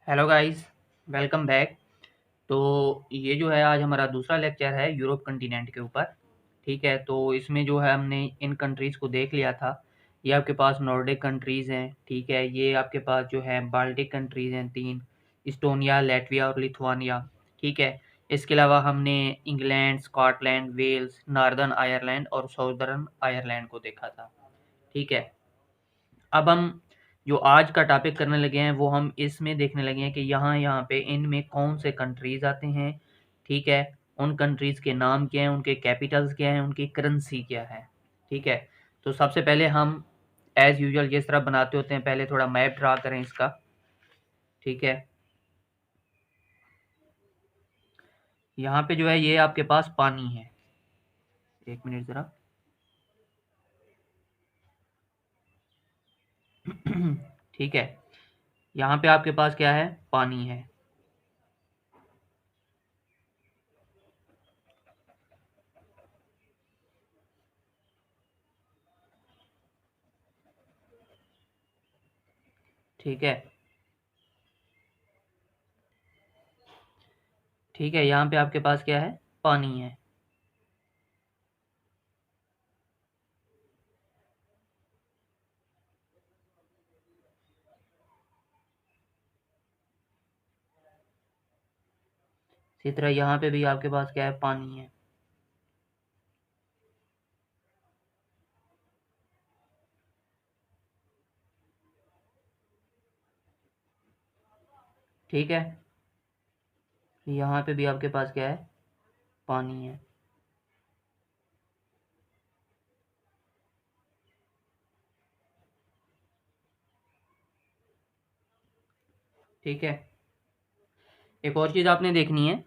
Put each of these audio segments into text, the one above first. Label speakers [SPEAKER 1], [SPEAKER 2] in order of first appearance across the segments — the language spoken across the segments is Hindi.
[SPEAKER 1] Hello guys, welcome back. तो ये जो है आज हमारा दूसरा लेक्चर है यूरोप कंटिनेंट के ऊपर। ठीक है, तो इसमें जो है हमने इन कंट्रीज़ को देख लिया था। ये आपके पास नॉर्डिक कंट्रीज़ हैं, ठीक है। ये आपके पास जो है बाल्टिक कंट्रीज़ हैं 3, इस्टोनिया, लैटविया और लिथुआनिया, ठीक है। इसके अलावा हमने England, Scotland, Wales, Northern Ireland और साउदर्न आयरलैंड को देखा था, ठीक है। अब हम जो आज का टॉपिक करने लगे हैं वो हम इसमें देखने लगे हैं कि यहाँ यहाँ पे इनमें कौन से कंट्रीज़ आते हैं, ठीक है। उन कंट्रीज़ के नाम क्या हैं, उनके कैपिटल्स क्या हैं, उनकी करेंसी क्या है, ठीक है। तो सबसे पहले हम एज़ यूजुअल जिस तरह बनाते होते हैं, पहले थोड़ा मैप ड्रा करें इसका, ठीक है। यहाँ पे जो है ये आपके पास पानी है। एक मिनट ज़रा। ठीक है, यहाँ पे आपके पास क्या है, पानी है। ठीक है, ठीक है, यहाँ पे आपके पास क्या है, पानी है। इसी तरह यहाँ पे भी आपके पास क्या है, पानी है। ठीक है, यहाँ पे भी आपके पास क्या है, पानी है। ठीक है, एक और चीज़ आपने देखनी है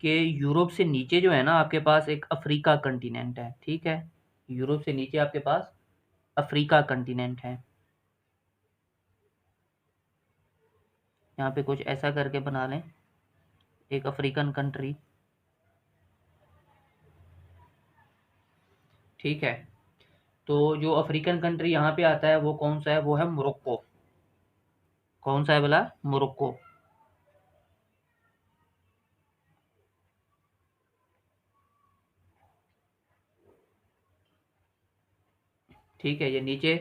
[SPEAKER 1] कि यूरोप से नीचे जो है ना आपके पास एक अफ्रीका कंटिनेंट है, ठीक है। यूरोप से नीचे आपके पास अफ्रीका कंटिनेंट है। यहाँ पे कुछ ऐसा करके बना लें, एक अफ्रीकन कंट्री, ठीक है। तो जो अफ्रीकन कंट्री यहाँ पे आता है वो कौन सा है, वो है मोरक्को। कौन सा है बोला, मोरक्को। ठीक है, ये नीचे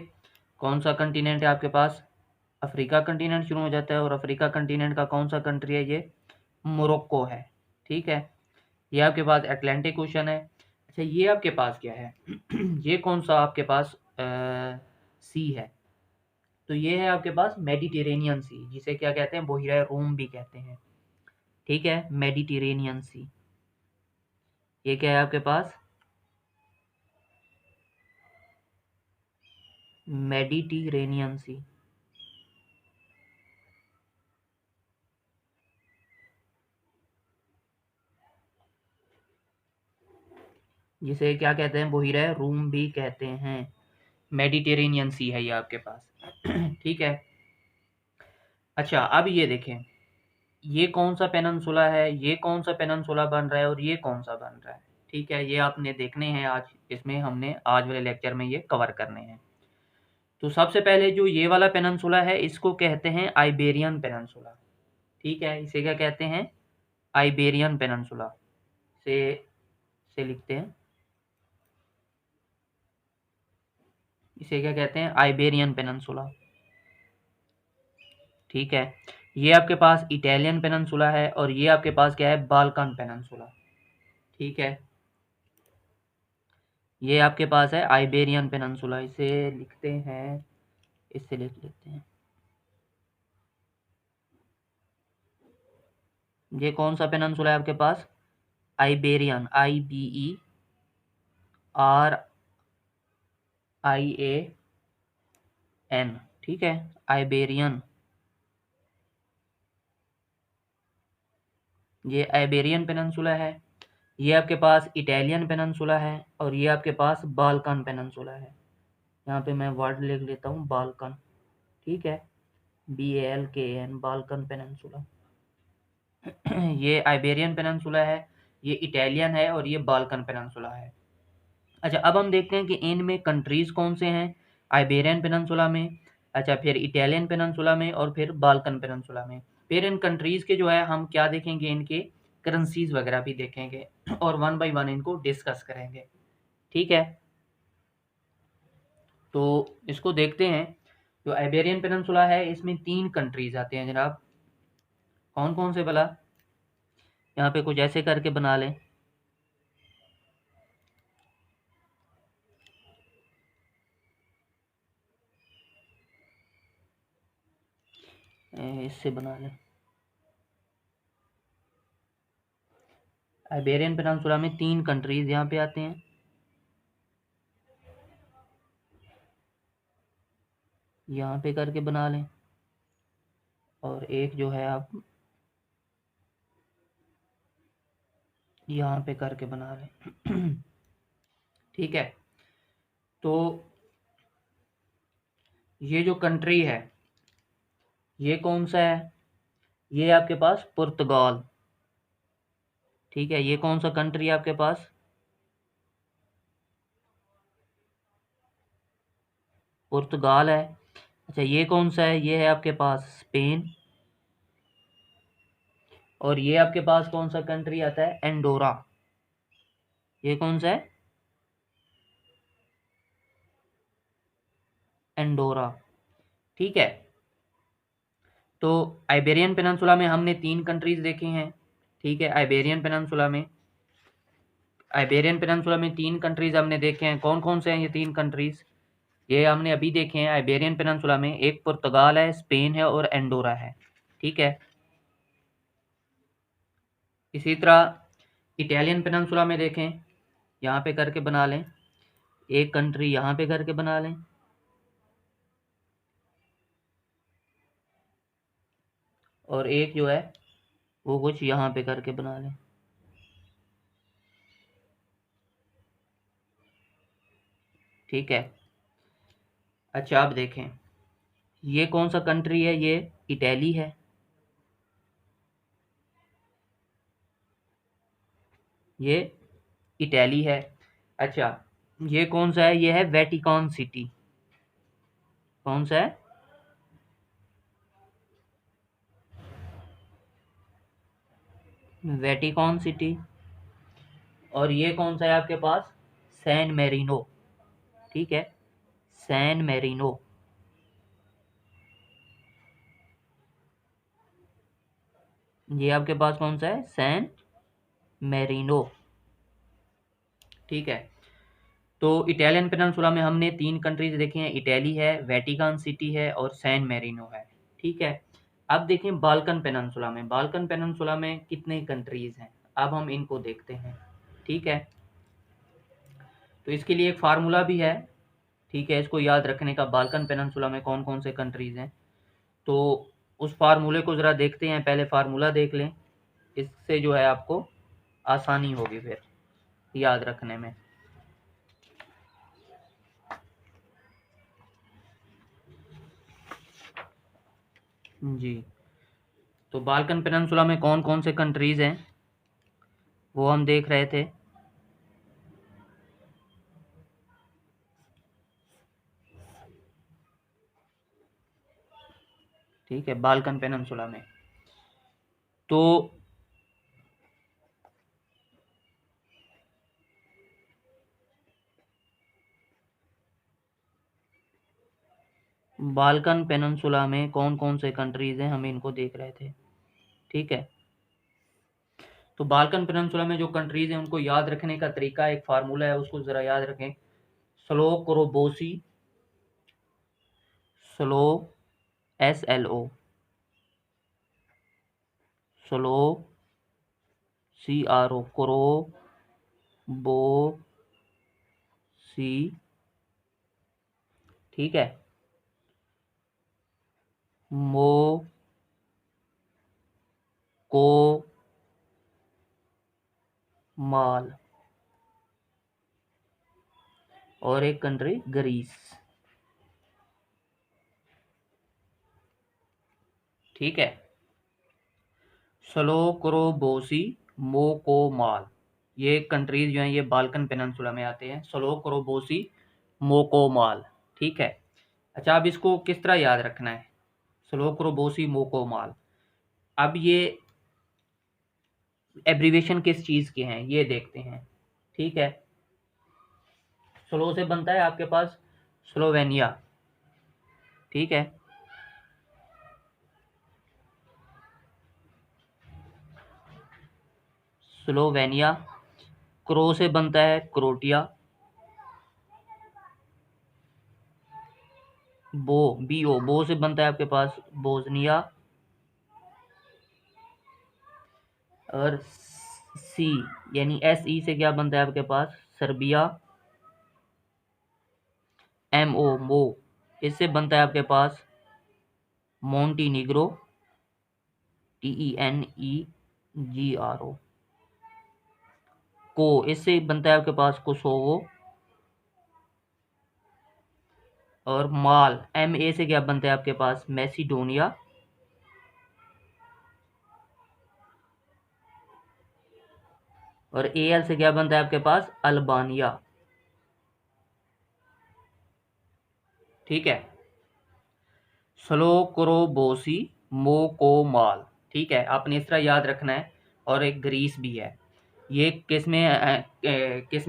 [SPEAKER 1] कौन सा कंटिनेंट है आपके पास, अफ्रीका कंटिनेंट शुरू हो जाता है, और अफ्रीका कंटिनेंट का कौन सा कंट्री है, ये मोरक्को है, ठीक है। ये आपके पास अटलांटिक ओशन है। अच्छा, ये आपके पास क्या है, ये कौन सा आपके पास सी है, तो ये है आपके पास मेडिटेरेनियन सी, जिसे क्या कहते हैं, बहिरा रूम भी कहते हैं, ठीक है। मेडिटेरेनियन सी, ये क्या है आपके पास, मेडिटेरेनियन सी। जिसे क्या कहते हैं, बहिरा रूम भी कहते हैं। मेडिटेरेनियन सी है ये आपके पास। ठीक है। अच्छा, अब ये देखें, ये कौन सा पेनिनसुला है, ये कौन सा पेनिनसुला बन रहा है और ये कौन सा बन रहा है, ठीक है। ये आपने देखने हैं आज, इसमें हमने आज वाले लेक्चर में ये कवर करने हैं। तो सबसे पहले जो ये वाला पेनिनसुला है इसको कहते हैं आइबेरियन पेनिनसुला, ठीक है। इसे क्या कहते हैं, आइबेरियन पेनिनसुला से लिखते हैं, इसे क्या कहते हैं, आइबेरियन पेनिनसुला, ठीक है। ये आपके पास इटालियन पेनिनसुला है और ये आपके पास क्या है, बाल्कन पेनिनसुला, ठीक है। ये आपके पास है आइबेरियन पेनिनसुला, इसे लिखते हैं, इससे लिख लेते हैं। ये कौन सा पेनिनसुला है आपके पास, आइबेरियन, IBERIAN, ठीक है, आइबेरियन। ये आइबेरियन पेनिनसुला है। ये आपके पास इटालियन पेनिनसुला है और ये आपके पास बाल्कन पेनिनसुला है। यहाँ पे मैं वर्ड लिख लेता हूँ, बाल्कन, ठीक है, BALKN, बाल्कन पेनिनसुला। ये आइबेरियन पेनिनसुला है, ये इटालियन है और ये बाल्कन पेनिनसुला है। अच्छा, अब हम देखते हैं कि इनमें कंट्रीज़ कौन से हैं आइबेरियन पेनिनसुला में। अच्छा, फिर इटालियन पेनिनसुला में और फिर बाल्कन पेनिनसुला में। फिर इन कंट्रीज़ के जो है हम क्या देखेंगे, इनके करेंसीज़ वगैरह भी देखेंगे और वन बाय वन इनको डिस्कस करेंगे। ठीक है, तो इसको देखते हैं। जो आइबेरियन पेनिनसुला है इसमें 3 कंट्रीज़ आते हैं जनाब। कौन-कौन से भला? यहाँ पे कुछ ऐसे करके बना लें। इससे बना लें। आइबेरियन पेनिनसुला में 3 कंट्रीज़ यहाँ पे आते हैं। यहाँ पे करके बना लें और एक जो है आप यहाँ पे करके बना लें। ठीक है, तो ये जो कंट्री है ये कौन सा है? ये आपके पास पुर्तगाल। ठीक है, ये कौन सा कंट्री है आपके पास? पुर्तगाल है। अच्छा, ये कौन सा है? ये है आपके पास स्पेन। और ये आपके पास कौन सा कंट्री आता है? एंडोरा। ये कौन सा है? एंडोरा। ठीक है, तो आइबेरियन पेनिनसुला में हमने 3 कंट्रीज देखे हैं। ठीक है, आइबेरियन पेनिनसुला में 3 कंट्रीज हमने देखे हैं। कौन कौन से हैं ये 3 कंट्रीज? ये हमने अभी देखे हैं आइबेरियन पेनिनसुला में। एक पुर्तगाल है, स्पेन है और एंडोरा है। ठीक है, इसी तरह इटालियन पेनिनसुला में देखें, यहाँ पे करके बना लें। एक कंट्री यहाँ पे करके बना लें और एक जो है वो कुछ यहाँ पे करके बना लें। ठीक है, अच्छा आप देखें, ये कौन सा कंट्री है? ये इटली है। ये इटली है। अच्छा, ये कौन सा है? ये है वेटिकन सिटी। कौन सा है? Vatican city. और ये कौन सा है आपके पास? San Marino. ठीक है, सैन मेरिनो। ये आपके पास कौन सा है? San Marino. ठीक है, तो इटालियन पेनिनसुला में हमने 3 कंट्रीज देखे हैं। इटली है, वेटिकन सिटी है और सैन मेरिनो है। ठीक है, अब देखें बाल्कन पेनिनसुला में। बाल्कन पेनिनसुला में कितने कंट्रीज हैं? अब हम इनको देखते हैं। ठीक है, तो इसके लिए एक फार्मूला भी है। ठीक है, इसको याद रखने का, बाल्कन पेनिनसुला में कौन कौन से कंट्रीज हैं। तो उस फार्मूले को ज़रा देखते हैं। पहले फार्मूला देख लें, इससे जो है आपको आसानी होगी फिर याद रखने में। जी, तो बाल्कन पेनिनसुला में कौन कौन से कंट्रीज़ हैं वो हम देख रहे थे। ठीक है, बाल्कन पेनिनसुला में तो बाल्कन पेनिनसुला में कौन कौन से कंट्रीज़ हैं हम इनको देख रहे थे। ठीक है, तो बाल्कन पेनिनसुला में जो कंट्रीज़ हैं उनको याद रखने का तरीका, एक फार्मूला है, उसको ज़रा याद रखें। स्लो क्रोबोसी, स्लो SLO, स्लो CRO, क्रो बो सी। ठीक है, मो को माल और एक कंट्री ग्रीस। ठीक है, स्लोक्रोबोसी, मोकोमाल, ये कंट्रीज जो हैं ये बाल्कन पेनिनसुला में आते हैं। स्लोक्रोबोसी, मोकोमाल। ठीक है, अच्छा, अब इसको किस तरह याद रखना है, स्लो क्रोबोसी मोको माल। अब ये एब्रीवेशन किस चीज़ के हैं ये देखते हैं। ठीक है, स्लो से बनता है आपके पास स्लोवेनिया। ठीक है, स्लोवेनिया। क्रो से बनता है क्रोटिया। बो से बनता है आपके पास बोस्निया। और सी यानी SE से क्या बनता है आपके पास सर्बिया। MO इससे बनता है आपके पास मोंटीनिग्रो। TENEGRO। को इससे बनता है आपके पास कोसोवो। और माल MA से क्या बनता है आपके पास मैसिडोनिया। और AL से क्या बनता है आपके पास अल्बानिया। ठीक है, स्लोक्रोबोसी मोकोमाल। ठीक है, आपने इस तरह याद रखना है। और एक ग्रीस भी है, ये किस में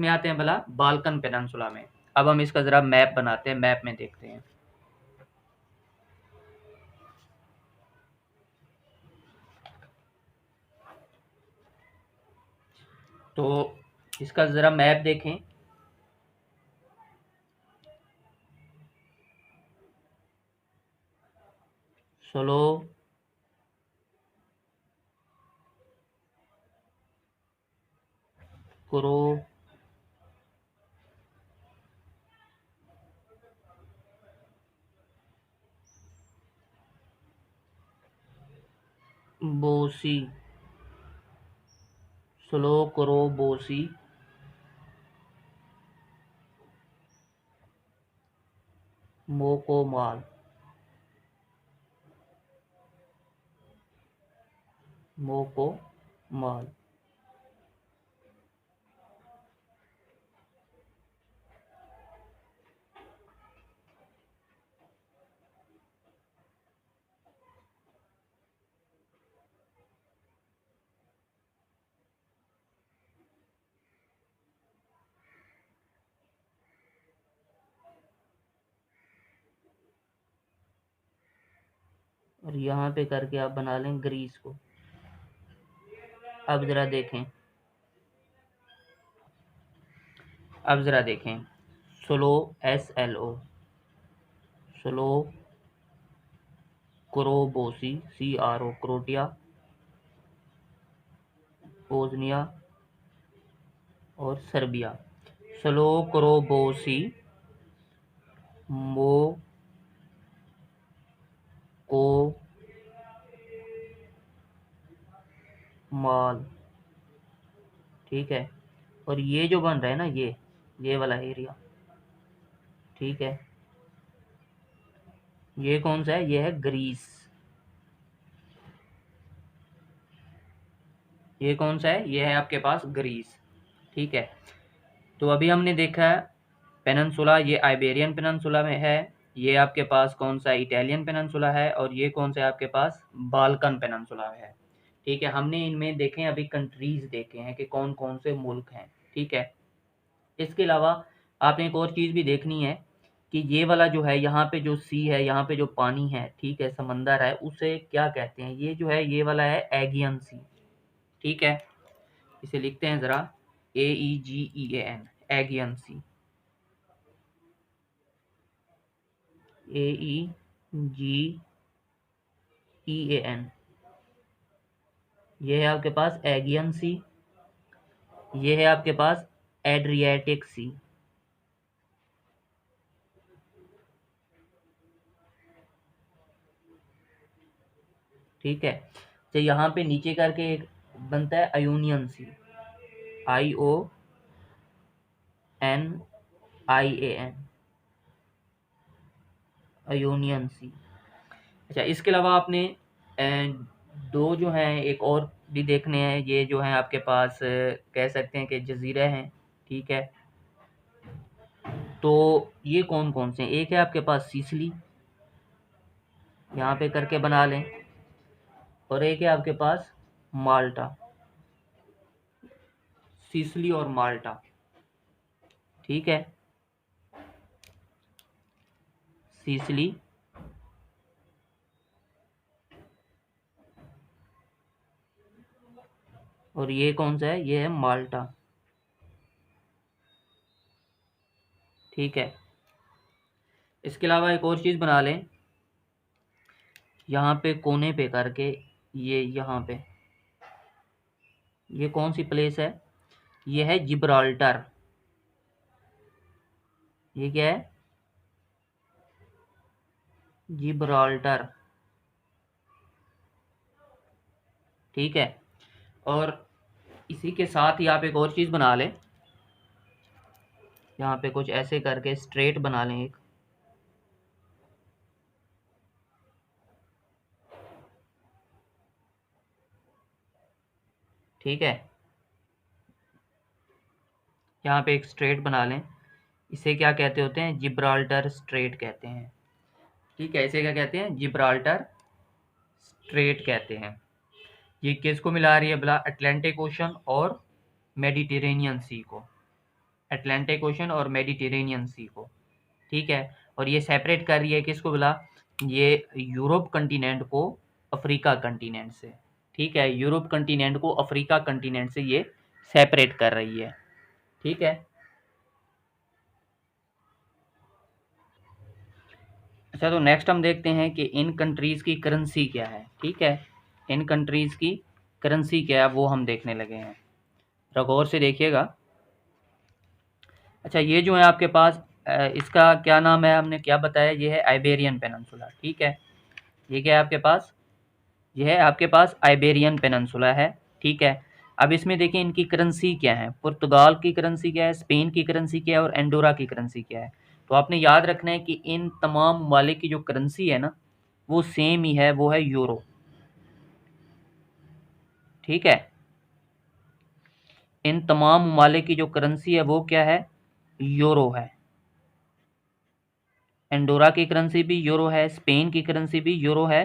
[SPEAKER 1] आते हैं भला, बाल्कन पेनिनसुला में। अब हम इसका ज़रा मैप बनाते हैं, मैप में देखते हैं। तो इसका ज़रा मैप देखें। स्लो क्रो बोसी स्लो क्रोबोसी मोकोमाल मोकोमाल। और यहाँ पे करके आप बना लें ग्रीस को। अब ज़रा देखें, अब ज़रा देखें। स्लो SLO स्लो क्रोबोसी CRO क्रोटिया बोस्निया और सर्बिया। स्लो क्रोबोसी मो को माल। ठीक है, और ये जो बन रहा है ना, ये वाला एरिया। ठीक है, ये कौन सा है, ये है ग्रीस। ये कौन सा है, ये है आपके पास ग्रीस। ठीक है, तो अभी हमने देखा है पेनिनसुला, ये आइबेरियन पेनिनसुला में है। ये आपके पास कौन सा इटालियन पेनिनसुला है, और ये कौन सा है आपके पास बाल्कन पेनिनसुला है। ठीक है, हमने इनमें देखे अभी कंट्रीज देखे हैं कि कौन कौन से मुल्क हैं। ठीक है, इसके अलावा आपने एक और चीज़ भी देखनी है कि ये वाला जो है, यहाँ पे जो सी है, यहाँ पे जो पानी है, ठीक है, समंदर है, उसे क्या कहते हैं, ये जो है ये वाला है एगियन सी। ठीक है, इसे लिखते हैं ज़रा AEGEAN एगियन सी। AEGEAN, ये है आपके पास एगियन सी। ये है आपके पास एड्रियाटिक सी। ठीक है, तो यहाँ पे नीचे करके एक बनता है अयोनियन सी। IONIAN अयोनियन सी। अच्छा, इसके अलावा आपने दो जो हैं एक और भी देखने हैं। ये जो हैं आपके पास कह सकते हैं कि जजीरे हैं। ठीक है, तो ये कौन कौन से हैं? एक है आपके पास सिसिली, यहाँ पे करके बना लें, और एक है आपके पास माल्टा, सिसिली और माल्टा। ठीक है, सिसिली और ये कौन सा है? ये है माल्टा। ठीक है, इसके अलावा एक और चीज़ बना लें, यहाँ पे कोने पे करके, ये यहाँ पे, ये कौन सी प्लेस है? ये है जिब्राल्टर। ये क्या है? जिब्राल्टर। ठीक है, और इसी के साथ ही आप एक और चीज़ बना लें, यहाँ पे कुछ ऐसे करके स्ट्रेट बना लें एक। ठीक है, यहाँ पे एक स्ट्रेट बना लें, इसे क्या कहते होते हैं? जिब्राल्टर स्ट्रेट कहते हैं। ठीक है, इसे क्या कहते हैं? जिब्राल्टर स्ट्रेट कहते हैं। ये किसको मिला रही है भला? अटलांटिक ओशन और मेडिटेरेनियन सी को, अटलांटिक ओशन और मेडिटेरेनियन सी को। ठीक है, और ये सेपरेट कर रही है किसको भला? ये यूरोप कंटिनेंट को अफ्रीका कंटिनेंट से। ठीक है, यूरोप कंटिनेंट को अफ्रीका कंटिनेंट से ये सेपरेट कर रही है। ठीक है, अच्छा तो नेक्स्ट हम देखते हैं कि इन कंट्रीज़ की करेंसी क्या है। ठीक है, इन कंट्रीज़ की करेंसी क्या है वो हम देखने लगे हैं, तो गौर से देखिएगा। अच्छा, ये जो है आपके पास इसका क्या नाम है? हमने क्या बताया? ये है आइबेरियन पेनिनसुला। ठीक है, ये क्या है आपके पास? ये है आपके पास आइबेरियन पेनिनसुला है। ठीक है, अब इसमें देखिए इनकी करेंसी क्या है। पुर्तगाल की करेंसी क्या है, स्पेन की करेंसी क्या है, और एंडोरा की करेंसी क्या है। तो आपने याद रखना है कि इन तमाम ममालिक की जो करेंसी है ना, वो सेम ही है, वो है यूरो। ठीक है, इन तमाम ममालिक की जो करेंसी है वो क्या है? यूरो है। एंडोरा की करेंसी भी यूरो है, स्पेन की करेंसी भी यूरो है,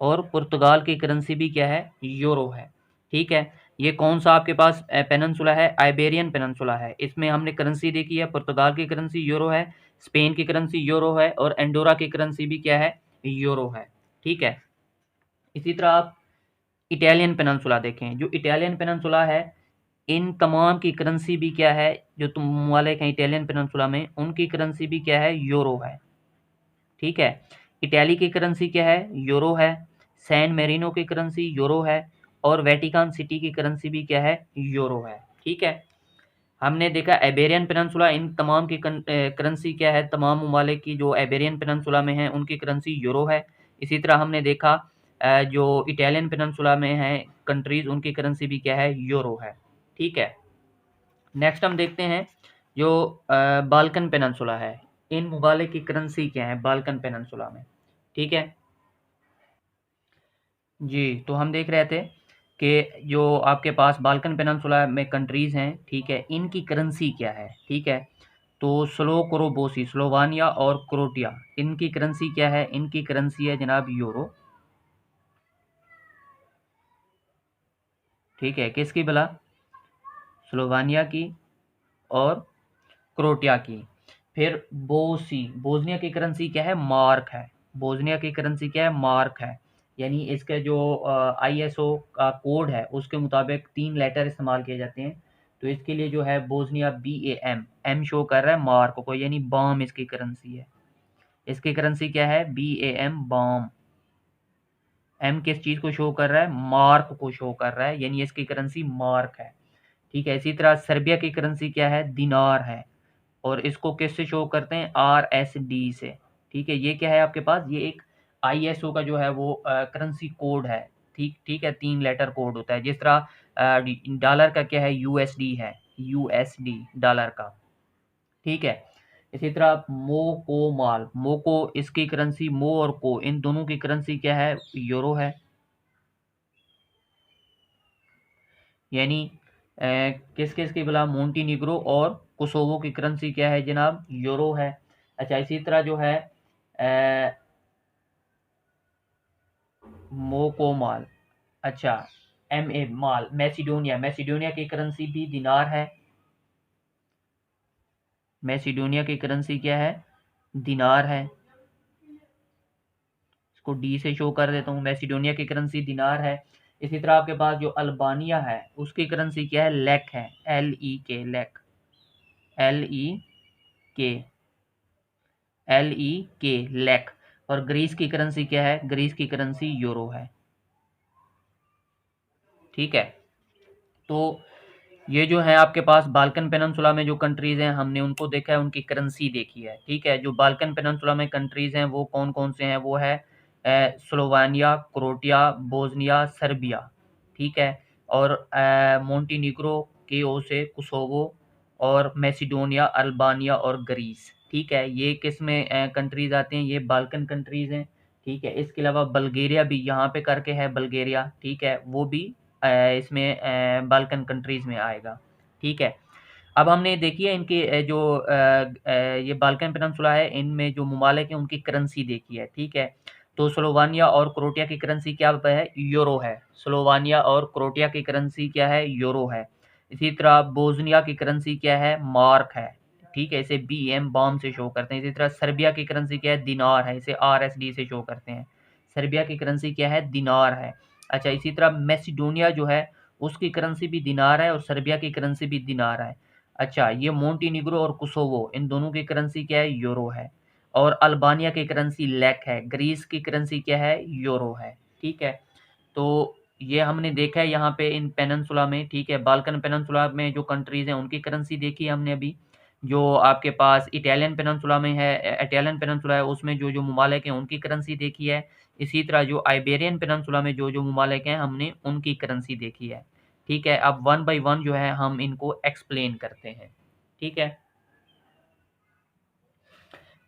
[SPEAKER 1] और पुर्तगाल की करेंसी भी क्या है? यूरो है। ठीक है, ये कौन सा आपके पास पेनिनसुला है? आइबेरियन पेनिनसुला है। इसमें हमने करेंसी देखी है, पुर्तगाल की करेंसी यूरो है, स्पेन की करेंसी यूरो है, और एंडोरा की करेंसी भी क्या है? यूरो है। ठीक है, इसी तरह आप इटालियन पेनिनसुला देखें। जो इटालियन पेनिनसुला है, इन तमाम की करेंसी भी क्या है? जो तुम ममालिक हैं इटालियन पेनिनसुला में, उनकी करेंसी भी क्या है? यूरो है। ठीक है, इटली की करेंसी क्या है? यूरो है। सैन मेरिनो की करेंसी यूरो है, और वेटिकन सिटी की करेंसी भी क्या है? यूरो है। ठीक है, हमने देखा आइबेरियन पेनिनसुला, इन तमाम की करेंसी क्या है? तमाम ममालिक की जो आइबेरियन पेनिनसुला में है उनकी करेंसी यूरो है। इसी तरह हमने देखा जो इटालियन पेनिनसुला में है कंट्रीज, उनकी करेंसी भी क्या है? यूरो है। ठीक है, नेक्स्ट हम देखते हैं जो बाल्कन पेनिनसुला है, इन ममालिक की करेंसी क्या है बाल्कन पेनिनसुला में। ठीक है जी, तो हम देख रहे थे कि जो आपके पास बाल्कन पेनिनसुला में कंट्रीज़ हैं, ठीक है, इनकी करेंसी क्या है। ठीक है, तो स्लोकोरोबोसी, स्लोवानिया और क्रोटिया, इनकी करेंसी क्या है? इनकी करेंसी है जनाब यूरो। ठीक है, किसकी भला? स्लोवानिया की और क्रोटिया की। फिर बोस्निया की करेंसी क्या है? मार्क है। बोस्निया की करेंसी क्या है? मार्क है। यानी इसके जो आईएसओ का कोड है उसके मुताबिक 3 लेटर इस्तेमाल किए जाते हैं। तो इसके लिए जो है बोस्निया BAM, एम शो कर रहा है मार्क को, यानी बाम इसकी करेंसी है। इसकी करेंसी क्या है? BAM, balm. एम किस चीज़ को शो कर रहा है? मार्क को शो कर रहा है, यानी इसकी करेंसी मार्क है। ठीक है, इसी तरह सर्बिया की करेंसी क्या है? दिनार है, और इसको किससे शो करते हैं? RSD से। ठीक है, ये क्या है आपके पास? ये एक ISO का जो है वो करेंसी कोड है। ठीक ठीक है, 3 लेटर कोड होता है। जिस तरह डॉलर का क्या है? USD है, USD डॉलर का। ठीक है, इसी तरह मोको, इसकी करेंसी, मो और को, इन दोनों की करेंसी क्या है? यूरो है। यानी किस किस की भला? मोंटीनिग्रो और कोसोवो की करेंसी क्या है जनाब, यूरो है। अच्छा, इसी तरह जो है मोकोमाल, अच्छा MA माल, मैसिडोनिया की करेंसी भी दिनार है। मैसिडोनिया की करेंसी क्या है, दिनार है। इसको डी से शो कर देता हूँ, मैसिडोनिया की करेंसी दिनार है। इसी तरह आपके पास जो अल्बानिया है उसकी करेंसी क्या है, लेक है, LEK, lake, LEK, LEK, lake. और ग्रीस की करेंसी क्या है, ग्रीस की करेंसी यूरो है। ठीक है, तो ये जो है आपके पास बाल्कन पेनिनसुला में जो कंट्रीज हैं हमने उनको देखा है, उनकी करेंसी देखी है। ठीक है, जो बाल्कन पेनिनसुला में कंट्रीज हैं वो कौन कौन से हैं, वो है स्लोवानिया, क्रोएशिया, बोस्निया, सर्बिया। ठीक है, और मोंटीनीग्रो, केओ से कोसोवो, और मैसिडोनिया, अल्बानिया और ग्रीस। ठीक है, ये किस में कंट्रीज आते हैं, ये बाल्कन कंट्रीज हैं। ठीक है, इसके अलावा बल्गेरिया भी यहाँ पे करके है, बल्गेरिया, ठीक है, वो भी इसमें बाल्कन कंट्रीज में आएगा। ठीक है, अब हमने देखी है इनके ये बाल्कन पेनिनसुला है, इनमें जो ममालिक हैं उनकी करेंसी देखी है। ठीक है, तो स्लोवानिया और क्रोएशिया की करेंसी क्या है, यूरो है। स्लोवानिया और क्रोएशिया की करेंसी क्या है, यूरो है। इसी तरह बोस्निया की करेंसी क्या है, मार्क है। ठीक है, इसे BM बॉम से शो करते हैं। इसी तरह सर्बिया की करेंसी क्या है, दिनार है, इसे RSD से शो करते हैं। सर्बिया की करेंसी क्या है, दिनार है। अच्छा, इसी तरह मैसिडोनिया जो है उसकी करेंसी भी दिनार है और सर्बिया की करेंसी भी दिनार है। अच्छा, ये मोंटीनिग्रो और कोसोवो, इन दोनों की करेंसी क्या है, यूरो है। और अल्बानिया की करेंसी लेक है। ग्रीस की करेंसी क्या है, यूरो है। ठीक है, तो ये हमने देखा है यहाँ पे इन पेनिनसुला में। ठीक है, बाल्कन पेनिनसुला में जो कंट्रीज हैं उनकी करेंसी देखी है हमने अभी। जो आपके पास इटालियन पेनिनसुला में है, इटालियन पेनिनसुला है, उसमें जो जो ममालिक हैं उनकी करेंसी देखी है। इसी तरह जो आइबेरियन पेनिनसुला में जो जो ममालिक हैं हमने उनकी करेंसी देखी है। ठीक है, अब वन बाय वन जो है हम इनको एक्सप्लेन करते हैं। ठीक है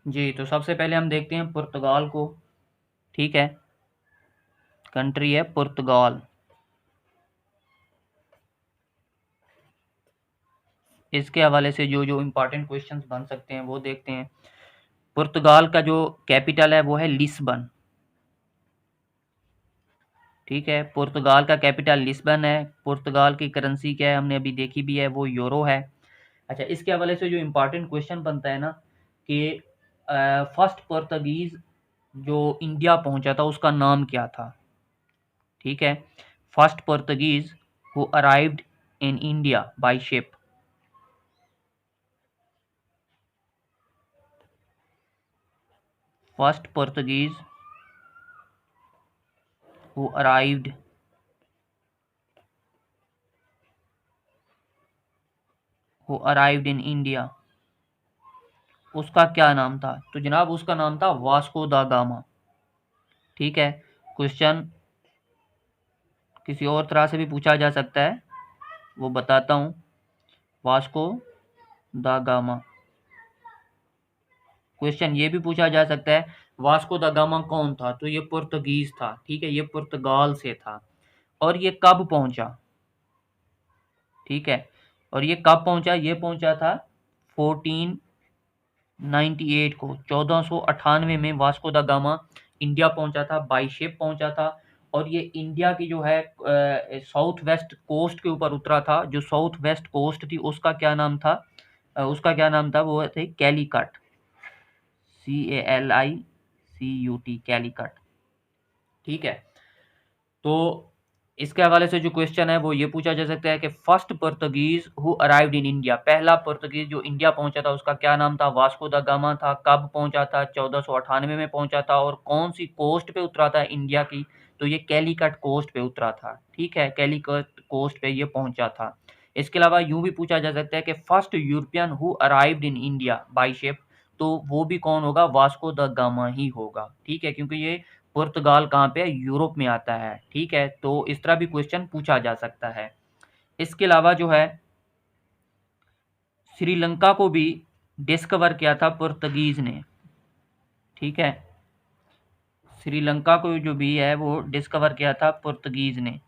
[SPEAKER 1] जी, तो सबसे पहले हम देखते हैं पुर्तगाल को। ठीक है, कंट्री है पुर्तगाल। इसके हवाले से जो जो इम्पोर्टेंट क्वेश्चंस बन सकते हैं वो देखते हैं। पुर्तगाल का जो कैपिटल है वो है लिस्बन। ठीक है, पुर्तगाल का कैपिटल लिस्बन है। पुर्तगाल की करेंसी क्या है, हमने अभी देखी भी है, वो यूरो है। अच्छा, इसके हवाले से जो इम्पोर्टेंट क्वेश्चन बनता है ना कि फर्स्ट पुर्तगीज जो इंडिया पहुंचा था उसका नाम क्या था। ठीक है, first Portuguese who arrived in India by ship. First Portuguese who arrived in India, उसका क्या नाम था, तो जनाब उसका नाम था वास्को दा गामा। ठीक है, क्वेश्चन किसी और तरह से भी पूछा जा सकता है, वो बताता हूँ। वास्को दा गामा, क्वेश्चन ये भी पूछा जा सकता है वास्को दा गामा कौन था, तो ये पुर्तगीज था। ठीक है, ये पुर्तगाल से था। और ये कब पहुंचा, ठीक है, और ये कब पहुंचा, ये पहुंचा था 1498 को, 1498 में वास्को दा गामा इंडिया पहुंचा था, बाई शिप पहुंचा था। और ये इंडिया की जो है साउथ वेस्ट कोस्ट के ऊपर उतरा था। जो साउथ वेस्ट कोस्ट थी उसका क्या नाम था, उसका क्या नाम था, वो थे कैलीकट, CALICUT, कैलीकट। ठीक है, तो इसके हवाले से जो क्वेश्चन है वो ये पूछा जा सकता है कि first Portuguese who arrived in India, पहला पुर्तगीज जो इंडिया पहुंचा था उसका क्या नाम था, वास्को दा गामा था। कब पहुंचा था, 1498 में पहुंचा था। और कौन सी कोस्ट पे उतरा था इंडिया की, तो ये कैलीकट कोस्ट पे उतरा था। ठीक है, कैलीकट कोस्ट पे ये पहुंचा था। इसके अलावा यूं भी पूछा जा सकता है कि first European who arrived in India by ship, तो वो भी कौन होगा, वास्को द गामा ही होगा। ठीक है, क्योंकि ये पुर्तगाल कहाँ पे है, यूरोप में आता है। ठीक है, तो इस तरह भी क्वेश्चन पूछा जा सकता है। इसके अलावा जो है श्रीलंका को भी डिस्कवर किया था पुर्तगीज ने। ठीक है, श्रीलंका को जो भी है वो डिस्कवर किया था पुर्तगीज ने,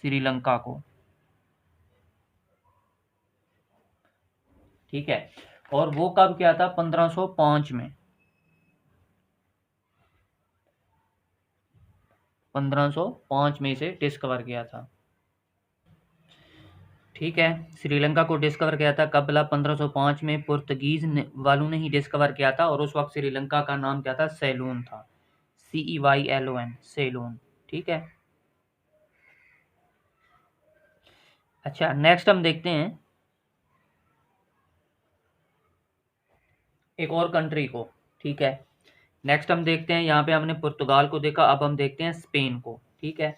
[SPEAKER 1] श्रीलंका को। ठीक है, और वो कब किया था? 1505 में। 1505 में इसे डिस्कवर किया था। ठीक है, श्रीलंका को डिस्कवर किया था कब? 1505 में पुर्तगीज वालों ने ही डिस्कवर किया था, और उस वक्त श्रीलंका का नाम क्या था? सेलून था। CEYLON, सेलून। ठीक है। अच्छा, नेक्स्ट हम देखते हैं एक और कंट्री को। ठीक है, नेक्स्ट हम देखते हैं, यहाँ पे हमने पुर्तगाल को देखा, अब हम देखते हैं स्पेन को। ठीक है,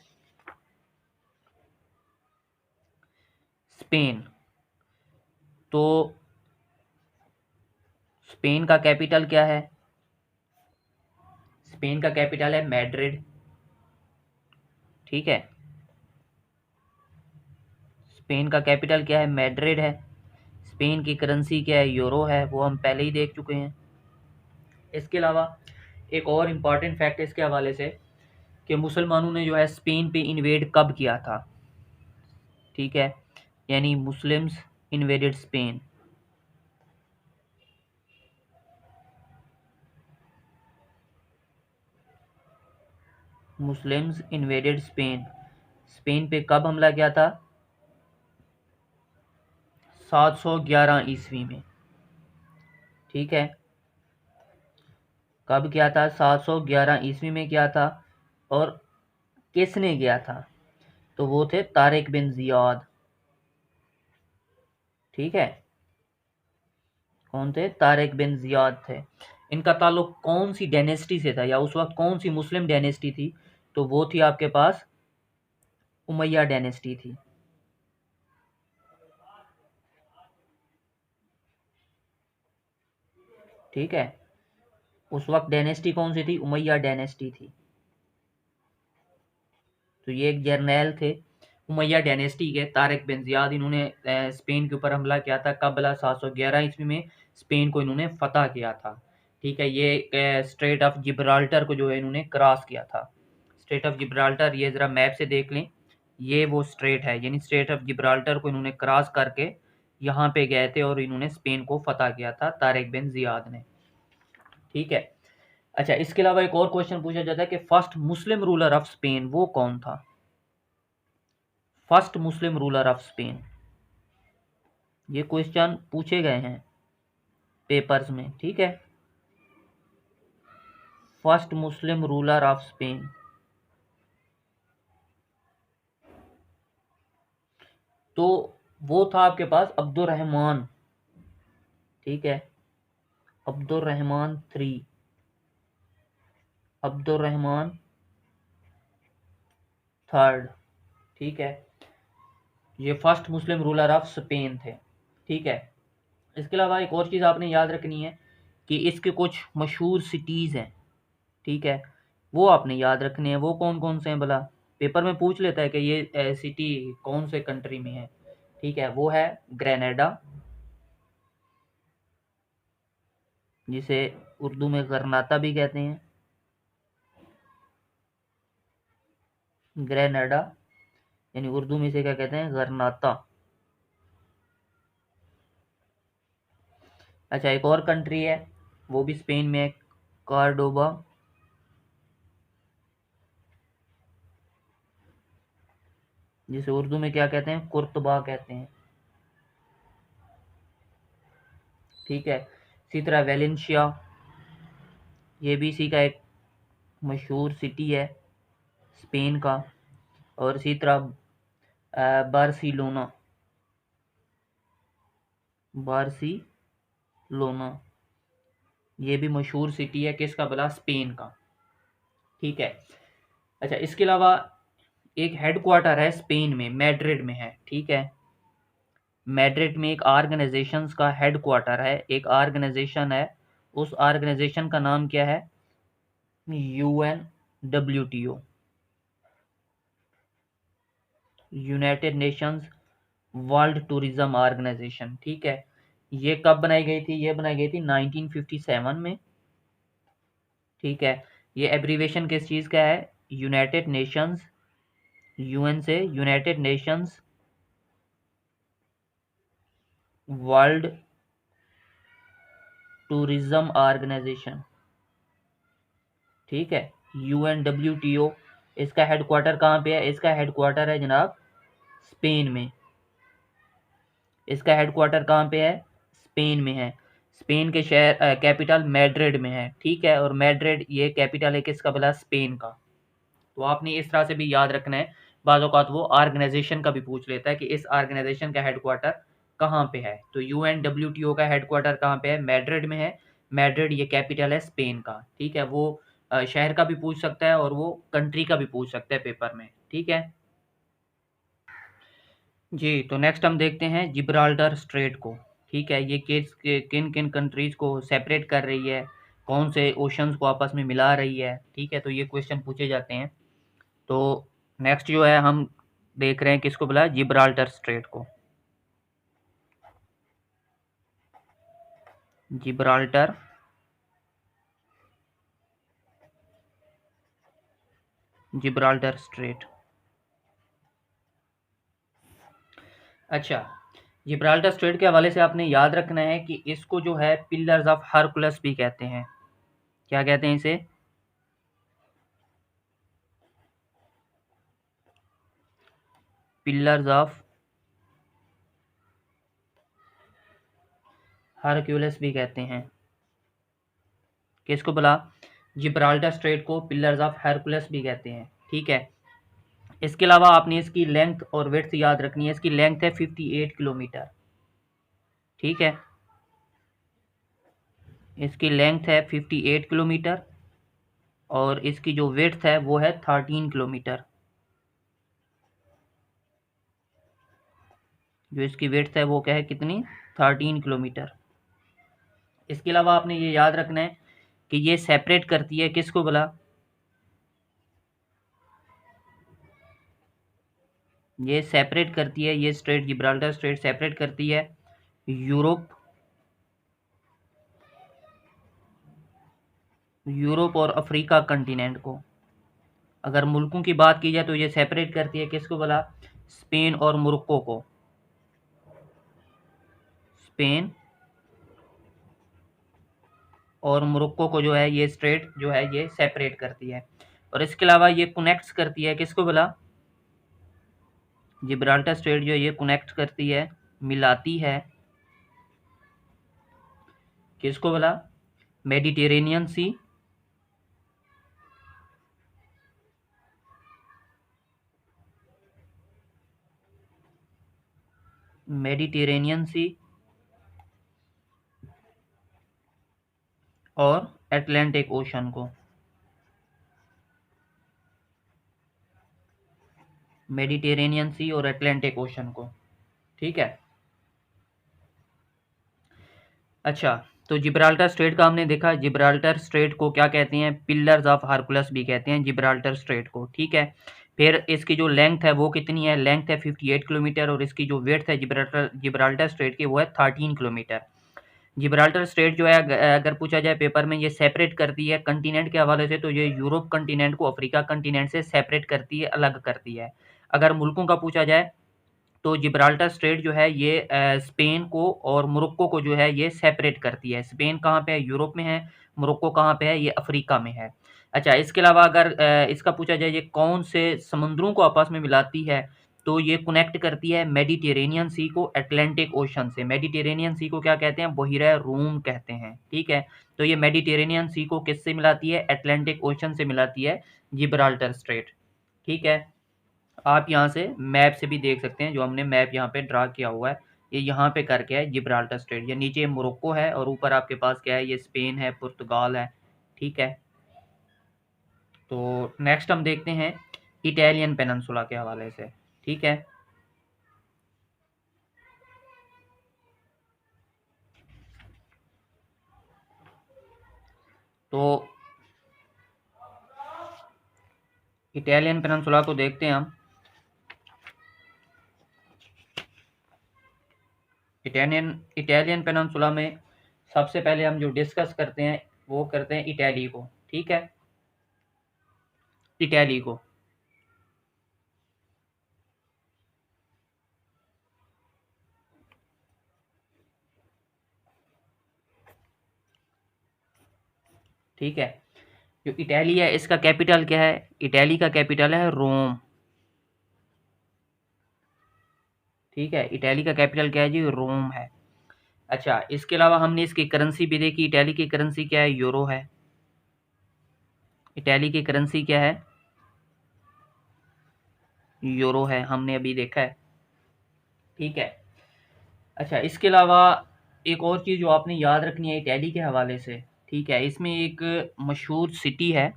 [SPEAKER 1] स्पेन। तो स्पेन का कैपिटल क्या है? स्पेन का कैपिटल है मैड्रिड। ठीक है, स्पेन का कैपिटल क्या है? मैड्रिड है। स्पेन की करेंसी क्या है? यूरो है, वो हम पहले ही देख चुके हैं। इसके अलावा एक और इम्पॉर्टेंट फैक्ट इसके हवाले से, कि मुसलमानों ने जो है स्पेन पे इन्वेड कब किया था। ठीक है, यानी Muslims invaded Spain. Muslims invaded Spain. Spain पे कब हमला किया था? 711 ईस्वी में। ठीक है, कब किया था? 711 ईस्वी में किया था। और किसने किया था? तो वो थे तारिक बिन जियाद। ठीक है, कौन थे? तारिक बिन जियाद थे। इनका ताल्लुक कौन सी डायनेस्टी से था, या उस वक्त कौन सी मुस्लिम डायनेस्टी थी? तो वो थी आपके पास उमैया डायनेस्टी थी। ठीक है, उस वक्त डायनेस्टी कौन सी थी? उमैया डायनेस्टी थी। तो ये एक जर्नैल थे उमैया डायनेस्टी के, तारिक बिन जियाद। इन्होंने स्पेन के ऊपर हमला किया था कब? 711 ईस्वी में स्पेन को इन्होंने फतह किया था। ठीक है, ये स्ट्रेट ऑफ जिब्राल्टर को जो है इन्होंने क्रॉस किया था। स्ट्रेट ऑफ जिब्राल्टर, ये ज़रा मैप से देख लें, ये वो स्ट्रेट है, यानी स्ट्रेट ऑफ जिब्राल्टर को इन्होंने क्रॉस करके यहाँ पे गए थे, और इन्होंने स्पेन को फतह किया था तारिक बिन जियाद ने। ठीक है। अच्छा, इसके अलावा एक और क्वेश्चन पूछा जाता है कि first Muslim ruler of Spain वो कौन था? First Muslim ruler of Spain, ये क्वेश्चन पूछे गए हैं पेपर्स में। ठीक है, first Muslim ruler of Spain, तो वो था आपके पास अब्दुल रहमान। ठीक है, अब्दुल रहमान 3, अब्दुल रहमान 3। ठीक है, ये first Muslim ruler of Spain थे। ठीक है, इसके अलावा एक और चीज़ आपने याद रखनी है कि इसके कुछ मशहूर सिटीज़ हैं। ठीक है, वो आपने याद रखने हैं। वो कौन कौन से हैं भला? पेपर में पूछ लेता है कि ये सिटी कौन से कंट्री में है। ठीक है, वो है ग्रेनेडा, जिसे उर्दू में गरनाता भी कहते हैं। ग्रेनेडा, यानी उर्दू में इसे क्या कहते हैं? गरनाता। अच्छा, एक और कंट्री है, वो भी स्पेन में है, कार्डोबा, जिसे उर्दू में क्या कहते हैं? कुर्तबा कहते हैं। ठीक है, इसी तरह वेलेंशिया, ये भी इसी का एक मशहूर सिटी है स्पेन का। और इसी तरह बार्सिलोना, बार्सिलोना, ये भी मशहूर सिटी है किसका भला? स्पेन का। ठीक है। अच्छा, इसके अलावा एक हेडक्वार्टर है स्पेन में, मैड्रिड में है। ठीक है, मैड्रिड में एक ऑर्गेनाइजेशंस का हेडक्वार्टर है, एक ऑर्गेनाइजेशन है, उस ऑर्गेनाइजेशन का नाम क्या है? UNWTO, United Nations World Tourism Organisation. ठीक है, ये कब बनाई गई थी? ये बनाई गई थी 1957 में। ठीक है, ये एब्रीवेशन किस चीज़ का है? यूनाइटेड नेशंस, UN से United Nations World Tourism Organisation, ठीक है, UNWTO। इसका हेडक्वार्टर कहाँ पे है? इसका हेडक्वार्टर है जनाब स्पेन में। इसका हेडक्वार्टर कहाँ पे है? स्पेन में है। स्पेन के शहर कैपिटल मैड्रिड में है, ठीक है। और मैड्रिड ये कैपिटल है किसका भला? स्पेन का। तो आपने इस तरह से भी याद रखना है। बाज़ औक़ात वो ऑर्गेनाइजेशन का भी पूछ लेता है कि इस ऑर्गेनाइजेशन का हेडक्वार्टर कहाँ पे है। तो UNWTO का हेडक्वार्टर कहाँ पे है? मैड्रिड में है। मैड्रिड ये कैपिटल है स्पेन का, ठीक है। वो शहर का भी पूछ सकता है और वो कंट्री का भी पूछ सकता है पेपर में, ठीक है जी। तो नेक्स्ट हम देखते हैं जिब्राल्टर स्ट्रेट को, ठीक है। ये किन किन कंट्रीज़ को सेपरेट कर रही है, कौन से ओशंस को आपस में मिला रही है, ठीक है। तो ये क्वेश्चन पूछे जाते हैं। तो नेक्स्ट जो है हम देख रहे हैं किसको बोला? जिब्राल्टर स्ट्रेट को। Gibraltar Gibraltar straight. अच्छा, जिब्राल्टर स्ट्रेट के हवाले से आपने याद रखना है कि इसको जो है पिलर्स ऑफ हरकुलस भी कहते हैं। क्या कहते हैं इसे? पिलर्स ऑफ हरक्यूलस भी कहते हैं। किसको बोला? जिब्राल्टर स्ट्रेट को पिलर्स ऑफ हरकुलस भी कहते हैं, ठीक है। इसके अलावा आपने इसकी लेंथ और विड्थ याद रखनी है। इसकी लेंथ है 58 किलोमीटर, ठीक है। इसकी लेंथ है 58 किलोमीटर और इसकी जो विड्थ है वो है 13 किलोमीटर। जो इसकी विड्थ है वो क्या है? कितनी? 13 किलोमीटर। इसके अलावा आपने ये याद रखना है कि ये सेपरेट करती है किसको बोला? ये सेपरेट करती है, ये स्ट्रेट जिब्राल्टर स्ट्रेट सेपरेट करती है यूरोप और अफ्रीका कंटिनेंट को। अगर मुल्कों की बात की जाए तो ये सेपरेट करती है किसको बोला? स्पेन और मोरक्को को। स्पेन और मोरक्को को जो है ये स्ट्रेट जो है ये सेपरेट करती है। और इसके अलावा ये कनेक्ट्स करती है किसको बोला? जिब्राल्टर स्ट्रेट जो ये कनेक्ट करती है, मिलाती है किसको बोला? मेडिटेरेनियन सी मेडिटेरेनियन सी और अटलांटिक ओशन को। मेडिटेरेनियन सी और अटलांटिक ओशन को, ठीक है। अच्छा, तो जिब्राल्टर स्ट्रेट का हमने देखा। जिब्राल्टर स्ट्रेट को क्या कहते हैं? पिलर्स ऑफ हरकुलस भी कहते हैं जिब्राल्टर स्ट्रेट को, ठीक है। फिर इसकी जो लेंथ है वो कितनी है? लेंथ है 58 किलोमीटर और इसकी जो विड्थ है जिब्राल्टर स्ट्रेट की वो है 13 किलोमीटर। जिब्राल्टर स्ट्रेट जो है अगर पूछा जाए पेपर में, ये सेपरेट करती है कंटिनेंट के हवाले से, तो ये यूरोप कंटिनेंट को अफ्रीका कंटिनेंट से सेपरेट करती है, अलग करती है। अगर मुल्कों का पूछा जाए तो जिब्राल्टर स्ट्रेट जो है ये स्पेन को और मोरक्को को जो है ये सेपरेट करती है। स्पेन कहाँ पे है? यूरोप में है। मोरक्को कहाँ पे है? ये अफ्रीका में है। अच्छा, इसके अलावा अगर इसका पूछा जाए ये कौन से समुद्रों को आपस में मिलाती है, तो ये कनेक्ट करती है मेडिटेरेनियन सी को अटलांटिक ओशन से। मेडिटेरेनियन सी को क्या कहते हैं? बहिरा रूम कहते हैं, ठीक है। तो ये मेडिटेरेनियन सी को किससे मिलाती है? अटलांटिक ओशन से मिलाती है जिब्राल्टर स्ट्रेट, ठीक है। आप यहाँ से मैप से भी देख सकते हैं, जो हमने मैप यहाँ पे ड्रा किया हुआ है, ये यहाँ पे करके है जिब्राल्टर स्ट्रेट। ये नीचे मोरक्को है और ऊपर आपके पास क्या है? ये स्पेन है, पुर्तगाल है, ठीक है। तो नेक्स्ट हम देखते हैं इटालियन पेनिनसुला के हवाले से, ठीक है। तो इटालियन पेनिनसुला को देखते हैं हम। इटालियन पेनिनसुला में सबसे पहले हम जो डिस्कस करते हैं वो करते हैं इटली को, ठीक है। इटली को। ठीक है। जो इटली है इसका कैपिटल क्या है? इटली का कैपिटल है रोम। ठीक है, इटली का कैपिटल क्या है जी? रोम है। अच्छा, इसके अलावा हमने इसकी करेंसी भी देखी। इटली की करेंसी क्या है? यूरो है। इटली की करेंसी क्या है? यूरो है, हमने अभी देखा है। ठीक है। अच्छा, इसके अलावा एक और चीज़ जो आपने याद रखनी है इटली के हवाले से, ठीक है, इसमें एक मशहूर सिटी है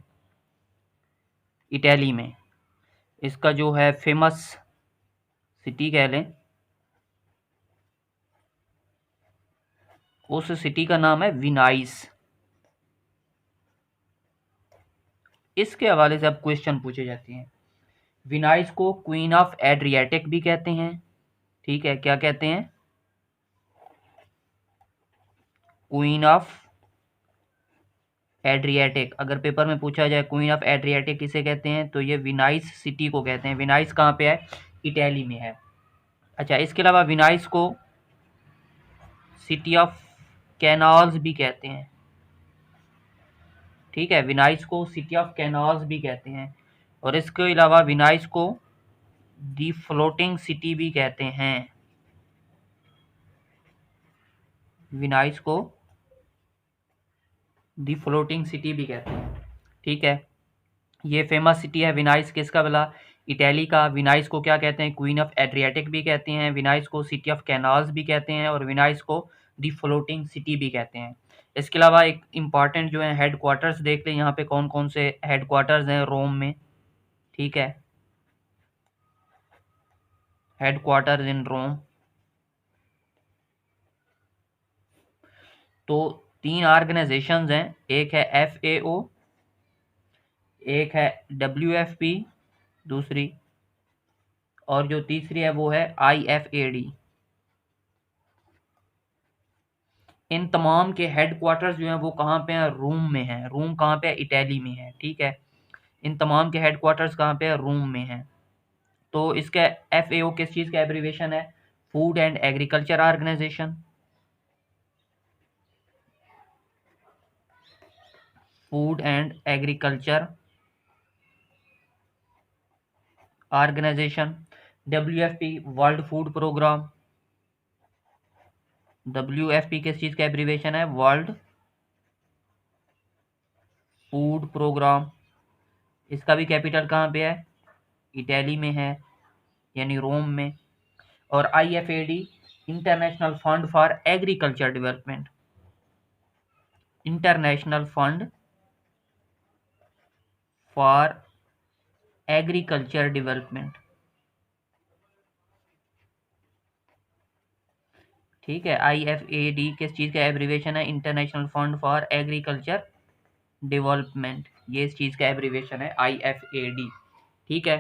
[SPEAKER 1] इटली में। इसका जो है फेमस सिटी कह लें, उस सिटी का नाम है विनाइस। इसके हवाले से अब क्वेश्चन पूछे जाते हैं। विनाइस को क्वीन ऑफ एड्रियाटिक भी कहते हैं। ठीक है, क्या कहते हैं? Queen of Adriatic. अगर पेपर में पूछा जाए क्वीन ऑफ एड्रियाटिक किसे कहते हैं, तो ये विनाइस सिटी को कहते हैं। विनाइस कहाँ पे है? इटली में है। अच्छा, इसके अलावा विनाइस को सिटी ऑफ कैनाल्स भी कहते हैं। ठीक है, विनाइस को सिटी ऑफ कैनाल्स भी कहते हैं। और इसके अलावा विनाइस को दी फ्लोटिंग सिटी भी कहते हैं। विनाइस को दी फ्लोटिंग सिटी भी कहते हैं। ठीक है, ये फेमस सिटी है विनाइस। किसका बोला? इटली का। विनाइस को क्या कहते हैं? क्वीन ऑफ एड्रियाटिक भी कहते हैं, विनाइस को सिटी ऑफ कैनाल्स भी कहते हैं, और विनाइस को दी फ्लोटिंग सिटी भी कहते हैं। इसके अलावा एक इम्पॉर्टेंट जो है हेड क्वार्टर्स देख लें, यहाँ पे कौन कौन से हेड क्वार्टर्स हैं रोम में। ठीक है, हेड क्वार्टर्स इन रोम। तो 3 ऑर्गेनाइजेशंस हैं, एक है FAO, एक है WFP, दूसरी, और जो तीसरी है वो है IFAD। इन तमाम के हेड क्वार्टर्स जो हैं वो कहाँ पे हैं? रोम में हैं। रोम कहाँ पे है? इटली में है। ठीक है, इन तमाम के हेड क्वार्टर्स कहाँ पे है? रोम में हैं। तो इसका FAO किस चीज़ का एब्रीविएशन है? Food and agriculture organisation. Food and agriculture organisation. WFP world food programme. WFP किस चीज़ का एब्रीविएशन है? World food programme. इसका भी कैपिटल कहाँ पे है? इटली में है, यानी रोम में। और IFAD international fund for agriculture development. International fund for agriculture development. ठीक है, IFAD किस चीज़ का एब्रीविएशन है? International fund for agriculture development. ये इस चीज़ का एब्रीविएशन है IFAD। ठीक है,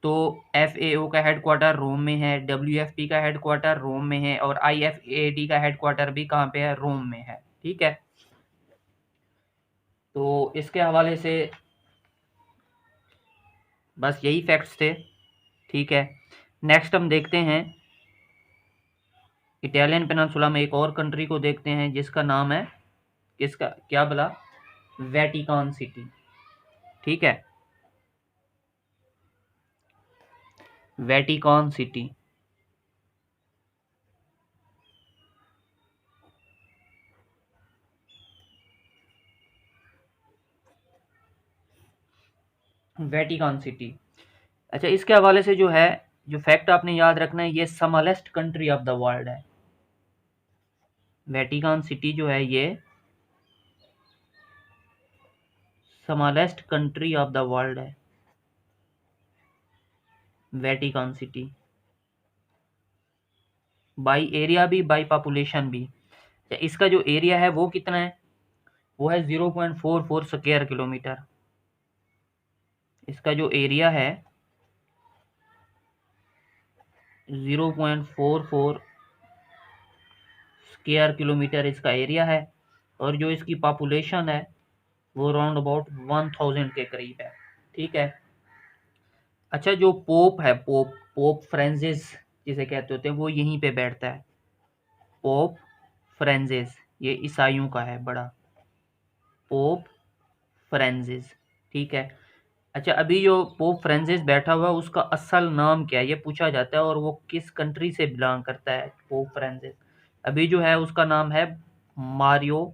[SPEAKER 1] तो FAO का हेड क्वार्टर रोम में है, WFP का हेड क्वार्टर रोम में है, और IFAD का हेड क्वार्टर भी कहाँ पे है? रोम में है। ठीक है, तो इसके हवाले से बस यही फैक्ट्स थे। ठीक है, नेक्स्ट हम देखते हैं इटालियन पेनिनसुला में एक और कंट्री को देखते हैं जिसका नाम है, किसका, क्या बोला? Vatican city. ठीक है, वेटिकन सिटी। Vatican city. अच्छा, इसके हवाले से जो है, जो फैक्ट आपने याद रखना है, ये smallest country of the world है। वेटिकन सिटी जो है ये smallest country of the world है, वेटिकन सिटी। बाई एरिया भी, बाई पॉपुलेशन भी। इसका जो एरिया है वो कितना है? वो है 0.44 स्क्वायर किलोमीटर। इसका जो एरिया है 0.44 स्क्वायर किलोमीटर इसका एरिया है। और जो इसकी पॉपुलेशन है वो राउंड अबाउट 1000 के करीब है। ठीक है। अच्छा, जो पोप है, पोप पोप फ्रांसिस जिसे कहते होते हैं, वो यहीं पे बैठता है। पोप फ्रांसिस, ये ईसाइयों का है बड़ा। पोप फ्रांसिस, ठीक है। अच्छा, अभी जो पोप फ्रांसिस बैठा हुआ है उसका असल नाम क्या है ये पूछा जाता है, और वो किस कंट्री से बिलोंग करता है पोप फ्रांसिस। अभी जो है उसका नाम है मारियो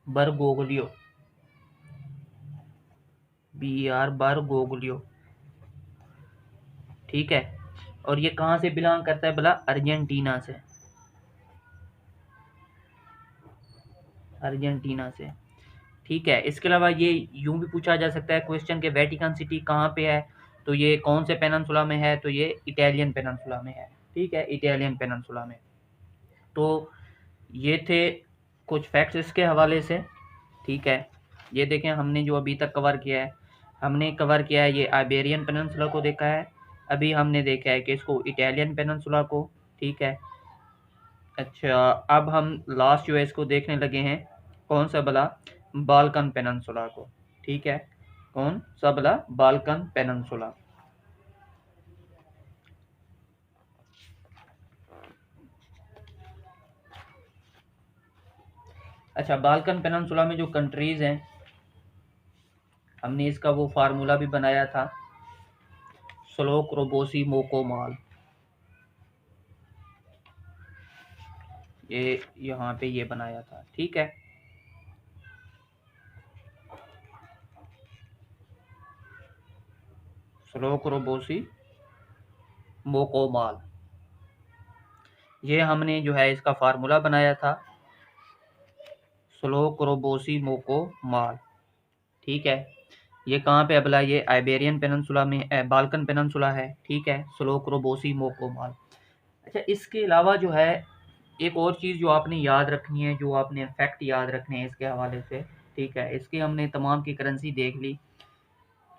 [SPEAKER 1] बरगोगलियो, बरगोगलियो, ठीक है। और ये कहाँ से बिलोंग करता है भला? अर्जेंटीना से, अर्जेंटीना से, ठीक है। इसके अलावा ये यूं भी पूछा जा सकता है क्वेश्चन के वेटिकन सिटी कहाँ पे है, तो ये कौन से पेनिनसुला में है, तो ये इटालियन पेनिनसुला में है, ठीक है, इटालियन पेनिनसुला में। तो ये थे कुछ फैक्ट्स इसके हवाले से, ठीक है। ये देखें हमने जो अभी तक कवर किया है, हमने कवर किया है ये आइबेरियन पेनिनसुला को देखा है, अभी हमने देखा है कि इसको इटालियन पेनिनसुला को, ठीक है। अच्छा, अब हम लास्ट जो है इसको देखने लगे हैं, कौन सा भला? बाल्कन पेनिनसुला को, ठीक है। कौन सा भला? Balkan peninsula. अच्छा, बाल्कन पेनिनसुला में जो कंट्रीज हैं, हमने इसका वो फार्मूला भी बनाया था, स्लोक रोबोसी मोकोमाल, ये यहाँ पे ये बनाया था, ठीक है। स्लोक रोबोसी मोकोमाल, ये हमने जो है इसका फार्मूला बनाया था, स्लोक रोबोसी मोकोमाल, ठीक है। ये कहाँ पे अबला? ये आइबेरियन पेनिनसुला में बाल्कन पेनिनसुला है, ठीक है, स्लोक रोबोसी मोकोमाल। अच्छा, इसके अलावा जो है एक और चीज़ जो आपने याद रखनी है, जो आपने फैक्ट याद रखने हैं इसके हवाले से, ठीक है। इसकी हमने तमाम की करेंसी देख ली,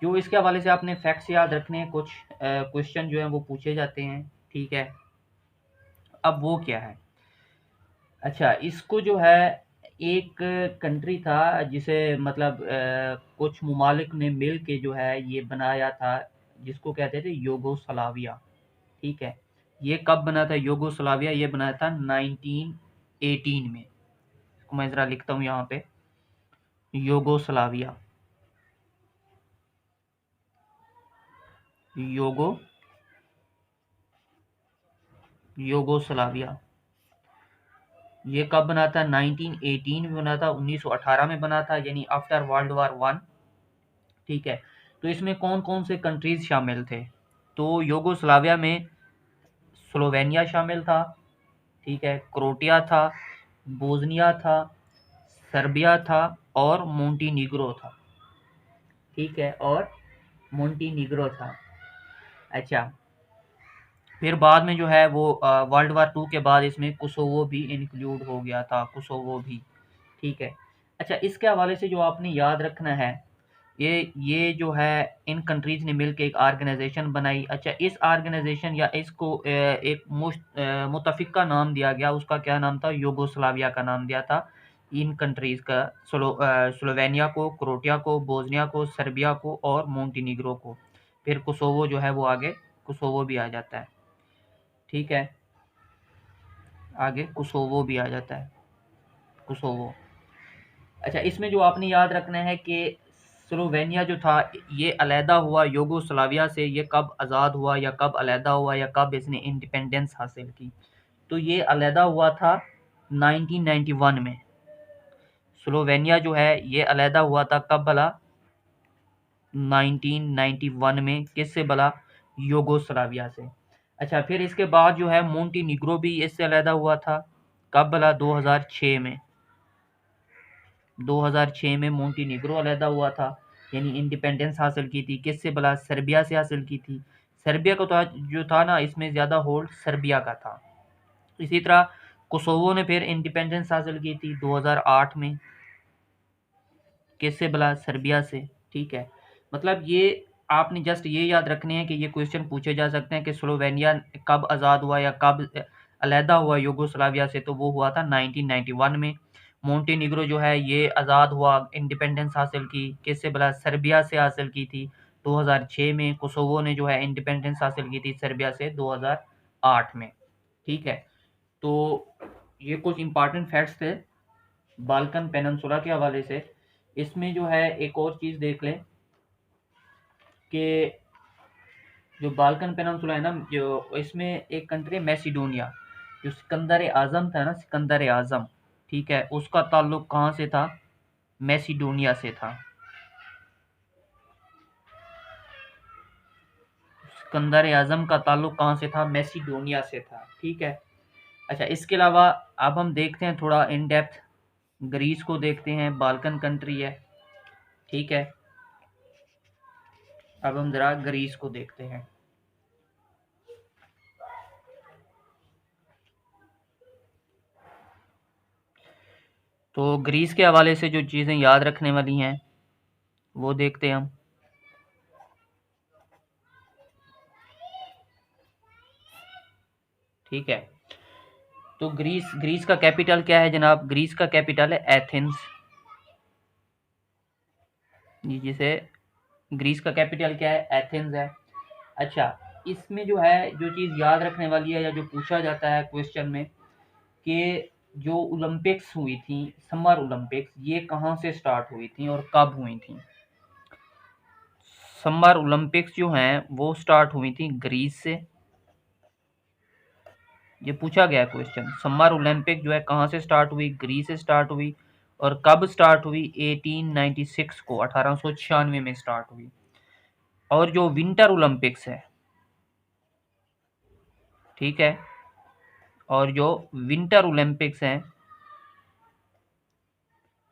[SPEAKER 1] जो इसके हवाले से आपने फैक्ट्स याद रखने हैं, कुछ क्वेश्चन जो हैं वो पूछे जाते हैं, ठीक है। अब वो क्या है? अच्छा, इसको जो है एक कंट्री था जिसे मतलब कुछ ममालिक ने मिल के जो है ये बनाया था, जिसको कहते थे योगोस्लाविया, ठीक है। ये कब बना था योगोस्लाविया? ये बनाया था 1918 में। इसको मैं ज़रा लिखता हूँ यहाँ पे, योगोस्लाविया, योगो योगोस्लाविया। ये कब बना था? 1918 में बना था, 1918 में बना था, यानी आफ्टर वर्ल्ड वार वन, ठीक है। तो इसमें कौन कौन से कंट्रीज शामिल थे? तो योगोस्लाविया में स्लोवेनिया शामिल था, ठीक है, क्रोटिया था, बोस्निया था, सर्बिया था, और मोंटीनीग्रो था, ठीक है, और मोंटीनीग्रो था। अच्छा, फिर बाद में जो है वो वर्ल्ड वार टू के बाद इसमें कोसोवो भी इंक्लूड हो गया था, कोसोवो भी, ठीक है। अच्छा, इसके हवाले से जो आपने याद रखना है, ये जो है इन कंट्रीज ने मिलकर एक ऑर्गेनाइजेशन बनाई। अच्छा, इस ऑर्गेनाइजेशन या इसको एक मुतफिका नाम दिया गया, उसका क्या नाम था? यूगोस्लाविया का नाम दिया था इन कंट्रीज का, स्लोवेनिया को, क्रोटिया को, बोस्निया को, सर्बिया को, और मोंटीनीग्रो को। फिर कोसोवो जो है वो आगे कोसोवो भी आ जाता है, ठीक है, आगे कोसोवो भी आ जाता है, कोसोवो। अच्छा, इसमें जो आपने याद रखना है कि स्लोवेनिया जो था ये अलहदा हुआ यूगोस्लाविया से, ये कब आज़ाद हुआ या कब अलहदा हुआ या कब इसने इंडिपेंडेंस हासिल की? तो ये अलहदा हुआ था 1991 में। स्लोवेनिया जो है ये अलहदा हुआ था कब भला? 1991 में। किससे भला? यूगोस्लाविया से। अच्छा, फिर इसके बाद जो है मोंटीनीग्रो भी इससे अलहदा हुआ था, कब भला? 2006 में। 2006 में मोंटीनीग्रो अलहदा हुआ था, यानी इंडिपेंडेंस हासिल की थी। किससे भला? सर्बिया से हासिल की थी। सर्बिया को तो जो था ना, इसमें ज़्यादा होल्ड सर्बिया का था। इसी तरह कोसोवो ने फिर इंडिपेंडेंस हासिल की थी 2008 में। किससे भला? सर्बिया से, ठीक है। मतलब ये आपने जस्ट ये याद रखने हैं कि ये क्वेश्चन पूछे जा सकते हैं कि स्लोवेनिया कब आज़ाद हुआ या कब अलहदा हुआ यूगोस्लाविया से, तो वो हुआ था 1991 में। मोंटेनिग्रो जो है ये आज़ाद हुआ, इंडिपेंडेंस हासिल की, किससे भला? सर्बिया से हासिल की थी 2006 में। कोसोवो ने जो है इंडिपेंडेंस हासिल की थी सर्बिया से 2008 में, ठीक है। तो ये कुछ इंपॉर्टेंट फैक्ट्स थे बाल्कन पेनिनसुला के हवाले से। इसमें जो है एक और चीज़ देख लें कि जो बाल्कन पेनिनसुला है ना, जो इसमें एक कंट्री है मैसिडोनिया, जो सिकंदर आज़म था ना, सिकंदर आज़म, ठीक है, उसका ताल्लुक कहाँ से था? मैसिडोनिया से था। सिकंदर आज़म का ताल्लुक कहाँ से था? मैसिडोनिया से था, ठीक है। अच्छा, इसके अलावा अब हम देखते हैं थोड़ा इन डेप्थ, ग्रीस को देखते हैं, बाल्कन कंट्री है, ठीक है। अब हम ज़रा ग्रीस को देखते हैं। तो ग्रीस के हवाले से जो चीज़ें याद रखने वाली हैं वो देखते हैं हम। ठीक है, तो ग्रीस का कैपिटल क्या है जनाब? ग्रीस का कैपिटल है एथेंस। जिसे ग्रीस का कैपिटल क्या है? एथेंस है। अच्छा, इसमें जो है जो चीज़ याद रखने वाली है या जो पूछा जाता है क्वेश्चन में कि जो ओलंपिक्स हुई थी, समर ओलंपिक्स, ये कहाँ से स्टार्ट हुई थी और कब हुई थी? समर ओलंपिक्स जो हैं वो स्टार्ट हुई थी ग्रीस से। ये पूछा गया क्वेश्चन, समर ओलंपिक जो है कहाँ से स्टार्ट हुई? ग्रीस से स्टार्ट हुई। और कब स्टार्ट हुई? 1896 को, 1896 में स्टार्ट हुई। और जो विंटर ओलंपिक्स है, ठीक है, और जो विंटर ओलंपिक्स हैं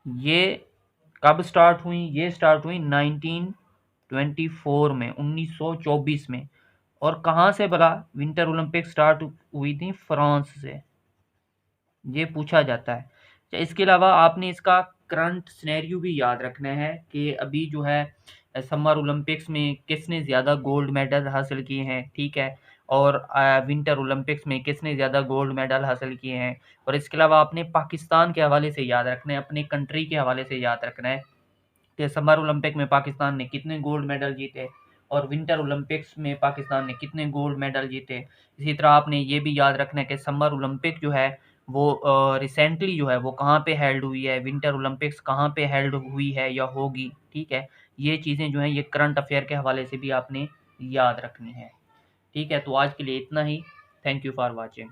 [SPEAKER 1] ये कब स्टार्ट हुई? ये स्टार्ट हुई 1924 में, 1924 में। और कहाँ से भला विंटर ओलंपिक स्टार्ट हुई थी? फ्रांस से। ये पूछा जाता है। अच्छा, इसके अलावा आपने इसका करंट सिनेरियो भी याद रखना है कि अभी जो है समर ओलंपिक्स में किसने ज़्यादा गोल्ड मेडल हासिल किए हैं, ठीक है, और विंटर ओलंपिक्स में किसने ज़्यादा गोल्ड मेडल हासिल किए हैं। और इसके अलावा आपने पाकिस्तान के हवाले से याद रखना है, अपनी कंट्री के हवाले से याद रखना है कि समर ओलंपिक में पाकिस्तान ने कितने गोल्ड मेडल जीते और विंटर ओलंपिक्स में पाकिस्तान ने कितने गोल्ड मेडल जीते। इसी तरह आपने ये भी याद रखना है कि समर ओलंपिक जो है वो रिसेंटली जो है वो कहाँ पे हेल्ड हुई है, विंटर ओलंपिक्स कहाँ पे हेल्ड हुई है या होगी, ठीक है। ये चीज़ें जो हैं ये करंट अफेयर के हवाले से भी आपने याद रखनी है। ठीक है, तो आज के लिए इतना ही। Thank you for watching.